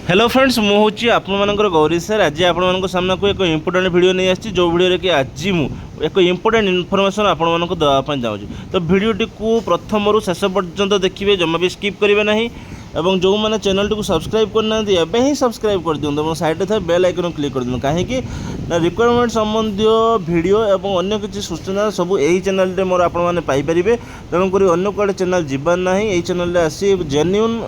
Hello friends मुझे आपर Gauri sir आज आपण सामना को एक इंपोर्टेंट वीडियो नहीं आसी जो वीडियो कि आज मुझे एक इंपोर्टेंट इनफॉरमेशन आपको देवाई चाहूँगी तो वीडियोटी को प्रथम रु शेष पर्यंत देखिए जमा भी स्किप करेंगे ना एवं जो मैंने चैनल को सब्सक्राइब करना एवं ही सब्सक्राइब कर दिखाँ और साइड था बेल आइकन क्लिक कर दिखाँ कहीं रिक्वायरमेंट संबंधी वीडियो और अन्य किसी सूचना सब यही चैनल मोर आपरे तेणुक अन्न कड़े चैनल जीवार ना यही चैनल आसी जेन्यून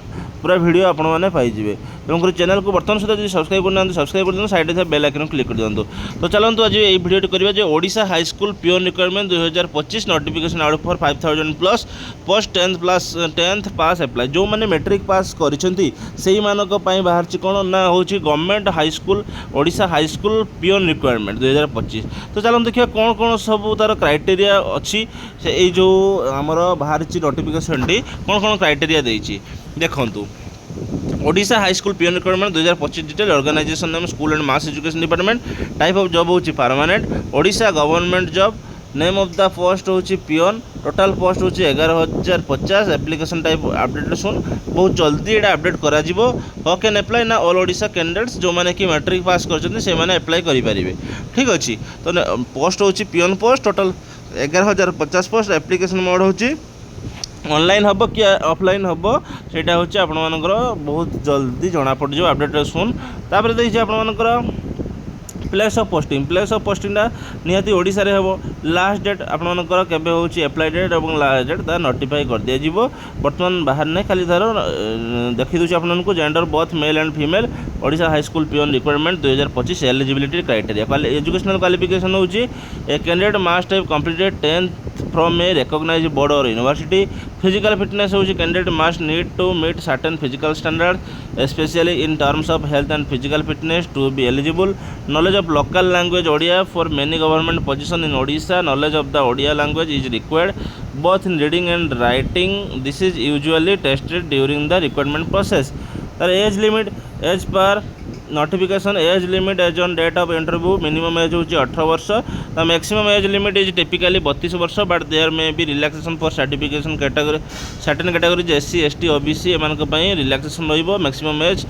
पूरा वीडियो आपण मैंने पाइबे तेणुक चैनल को बर्तमान सुधा जो सब्सक्राइब करना सब्सक्राइब कर दिखाँ साइड था बेल आइकन क्लिक कर दिखाँ तो चलते आज ये वीडियो करिए जो Odisha high school peon requirement 2025 notification out for 5000 plus post 10th pass apply जो मैंने मैट्रिक पास करिसेंती सेही मानक पई बाहर कौन ना हूँ government high school Odisha high school peon requirement 2025 तो चलो देखिए कौन कौन सब तार क्राइटेरिया अच्छी से जो आमर बाहर नोटिफिकेशन टी कौन कौन क्राइटेरिया देछि देखंतु Odisha high school peon requirement 2025 detail organisation name school and mass education department type of job होची permanent Odisha government job name of the post होची पियोन टोटाल पोस्ट होची 11050 एप्लिकेशन टाइप अपडेट सुन बहुत जल्दी एटा update करा जिवो हो कैन अप्लाई ना all Odisha candidates जो माने कि मैट्रिक पास करछन से माने अप्लाई करि परिबे ठीक अछि तो पोस्ट होची peon post total 11050 post application mode होची ऑनलाइन हम कि ऑफलाइन हम सेटा हूँ आपर बहुत जल्दी जना पड़ जाए अपडेट सुन तापर देखिए आपर प्लेस ऑफ पोस्टिंग निहाती ओडिशा रे हम लास्ट डेट आपर केबे हूँ एप्लाई डेट और लास्ट डेट ता नोटिफाई कर दिया जीवो बर्तमान बाहर नहीं खाली धर देखी दूसरी आपको gender both male and female Odisha high school peon requirement 2025 eligibility criteria educational qualification हूँ a candidate must have completed 10th from a recognised board और यूनिवर्सिटी फिजिकल फिटनेस हूँ candidate must need to meet certain physical standard specially in terms of health and physical fitness to be eligible knowledge of local language Odia for many government position in Odisha knowledge of the Odia language is required both in reading and writing this is usually tested during the recruitment process तर age limit as per notification age limit as on date of interview minimum age हूँ 18 वर्ष the maximum age limit is typically 32 वर्ष but there may be relaxation for certification category certain category SC ST OBC एमानक पई relaxation रहिबो maximum age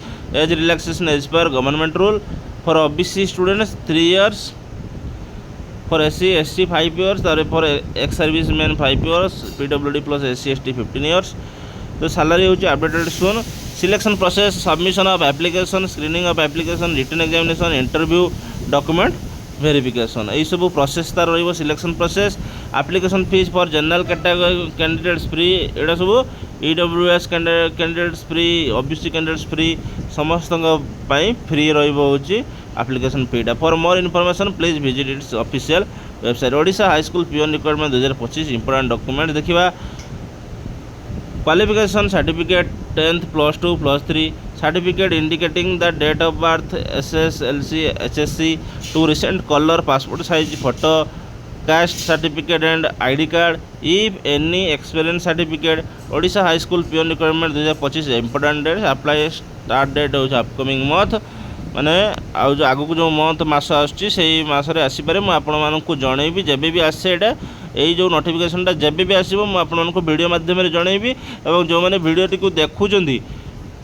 relaxation as per government rule for OBC students 3 years for SC ST 5 years तारे for ex serviceman 5 years PWD प्लस SC ST 15 years तो salary हूँ updated सुन selection process submission of application screening of application written examination interview document verification यही सब process तार रही selection process application fees for general candidates free एटा सब EWS candidates free OBC candidates free समस्त फ्री रही एप्लिकेशन फीटा for more information please visit its official website Odisha high school peon requirement 2025 important document देखिए qualification certificate 10th +2 +3 certificate indicating the date of birth SSLC HSC 2 recent colour passport size photo caste certificate and ID card if any experience certificate Odisha high school peon requirement 2025 important date apply start date हो upcoming month माने आउ जो आगु जो month मास आसपे आसपे मुझे जनईबी जब भी आसे यही जो नोटिफिकेशनटा जब भी आसो मुझे वीडियो माध्यम जन और जो मैंने वीडियोटी को देखुं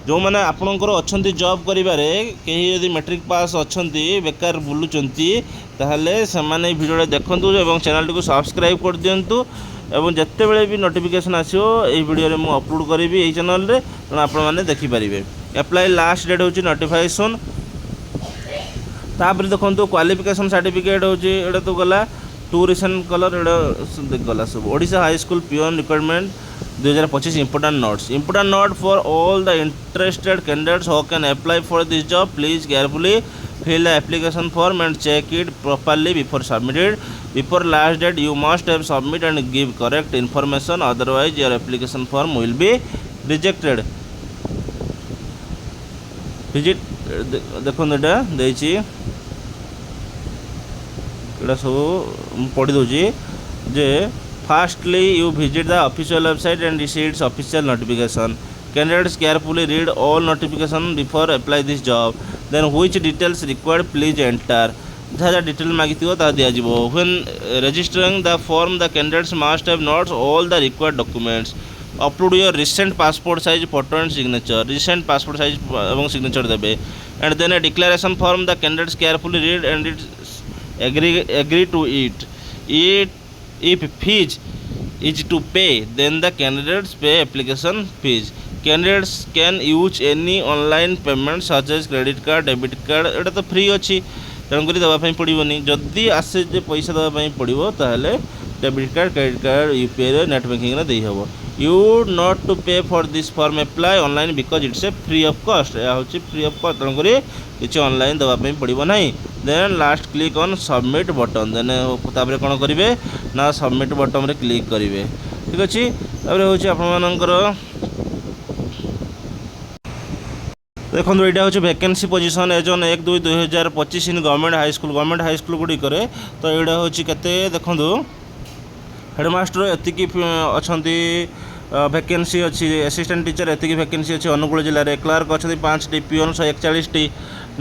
जो मैंने आपणकर अच्छा जॉब करिबारे कहीं यदि मैट्रिक पास अच्छा बेकार बुलूचंती ताहले से वीडियो देखूँ और चैनल को सब्सक्राइब कर दिंतु एवं जिते बड़े भी नोटिफिकेशन आसो ये वीडियो मुझे अपलोड करी यही चैनल तेना आपने देखिपारे अप्लाई लास्ट डेट हूँ नोटिफिकेशन तापर देखो क्वालिफिकेशन सर्टिफिकेट हूँ तो गला 2 रिसेंट कलर गला सब Odisha high school peon requirement 2025 important note for all the interested candidates who can apply for this job please carefully fill the application form and check it properly before submitted before last date you must have submit and give correct information otherwise your application form will be rejected visit देखो एटा सब पढ़ी दूसरी जे Firstly, you visit the official website and see its official notification. Candidates carefully read all notifications before apply this job. Then which details required, please enter. जहाँ detail मागी दिज्व when registering the form the candidates must have notes all the required documents. Upload your recent passport size photo and signature recent passport size और signature देवे and then a declaration form the candidates carefully read and its agree to it if fees is to pay then the candidates pay application fees. Candidates can use any online payment such as credit card debit card एटा तो free अच्छी तेणुक देवाई पड़ोनी जदि आसे जे पैसा देवाई पड़ो ताहले debit card credit card UPI net banking दे हम you not to pay for this form apply online because it's a free of cost यह हूँ फ्री ऑफ कॉस्ट तेणुक किसी ऑनलाइन देवाई पड़ो ना then last click on submit button then तापर कौन करेंगे ना सबमिट बटन रे क्लिक करेंगे ठीक अच्छे तापर हूँ आपर देखो यहाँ हूँ vacancy position age on 1/2/2025 in government high school गुड़ी करे तो यहाँ हूँ केते देखो हेडमास्टर एतिकी अच्छा वैकेंसी अच्छी असिस्टेंट टीचर एतिकी वैकेंसी अच्छी अनुगुल जिले में क्लर्क अच्छा 5टी पिओन 141टी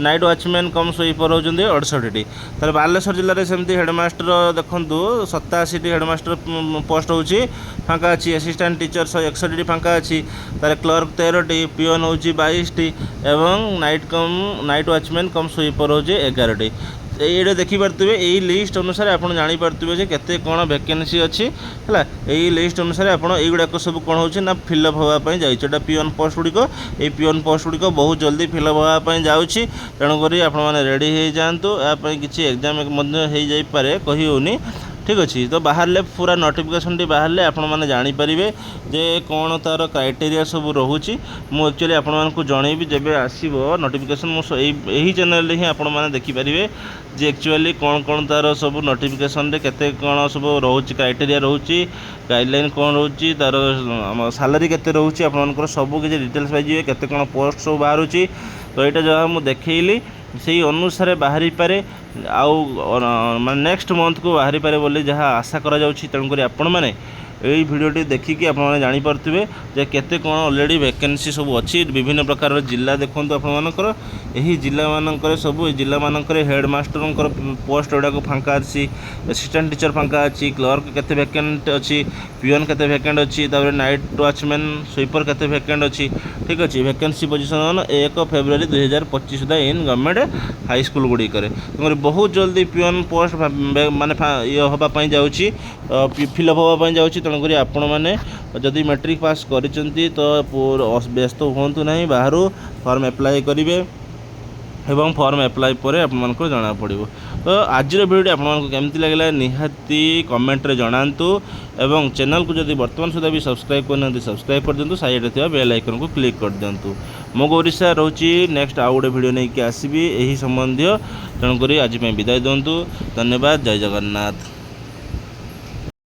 नाइट वाचमैन कम स्वीपर होती 68टी तार बालेश्वर जिले में सेमती हेडमास्टर देखूँ 87टी हेडमास्टर पोस्ट होची फाँका अच्छी असिस्टेंट टीचर 161टी फाँका अच्छी तार क्लर्क 13टी पिओन हो 22टी एवं नाइट वाचमैन कम स्वीपर हो 11टी ये देखिपे यही लिस्ट अनुसार आप जापे केते कौन वैकेंसी अच्छी है यही लिस्ट अनुसार आपड़ाक सब कौन हो फिलअप होगापी जाटा पिओन पोस्ट गुड़िक ये पिओन पोस्ट गुड़िक बहुत जल्दी फिलअप होगापी जाऊँगी तेणुक आपने रेडी हो जातु यापाई किसी एग्जाम हो जापे कही होनी ठीक अच्छे तो बाहर पूरा नोटिफिकेशन टी बाहर आपण मैंने जानीपारे जे कौन तार क्राइटेरिया सब रोचे मुझे एक्चुअली आपको जनइबी जब आसो नोटिफिकेशन यही चैनल ही आपण मैंने देखिपारे जे एक्चुअली कौन कौन तार सब नोटिफिकेशन रे केते कौन सब रोचे क्राइटेरिया रोचे गाइडलाइन कौन रोचे तार सैलरी केते रोचे आपनकर सब किसी डिटेल्स पाइबे केते कौन पोस्ट सब बाहर तो यहाँ जहाँ मुझे देखली से अनुसार बाहरी पारे आउ माने नेक्स्ट मंथ को बाहरी पारे बोली जहाँ आशा करा जाउछि तेणुक आपण मैंने यही भिडियोटी देखिकी आपने जानीपे जे केते कौन ऑलरेडी वैकेंसी सब अच्छी विभिन्न प्रकार जिला देखूँ आपर यही जिला मानक सब जिला मानक हेडमास्टर पोस्ट गुड़ाक फाँका अच्छी असिस्टेंट टीचर फाँका अच्छी क्लर्क केते वैकेंट अच्छी पिओन केते वैकेंट अच्छी नाइट वाचमैन स्वीपर केते वैकेंट अच्छी ठीक अच्छे वैकेंसी पोजीशन 1 फेब्रुआरी 2025 सुधा इन गवर्नमेंट हाई स्कूल गुड़ी करे बहुत जल्दी पिओन पोस्ट माने ये हाँपाई जाऊँगी फिलअप हाँपाई जाऊँगी तेणुक आपण मैंने जदि मैट्रिक पास करिसेंती तो व्यस्त हूँ ना बाहर फॉर्म अप्लाई करेंगे एवं फॉर्म अप्लाई पर आपको जना पड़ो तो आज भिडियो आपको केमती लगे निहाती कमेंट रे जनातु एवं चैनल को जदि वर्तमान सुधा भी सब्सक्राइब करना सब्सक्राइब कर दिंतु साइड थे बेल आइकन को क्लिक कर दिंतु मो गौरीसा रोची नेक्स्ट आउ गोटे भिडियो नहीं आसबि यही संबंधी तेणुक आज विदाय दिंतु धन्यवाद जय जगन्नाथ।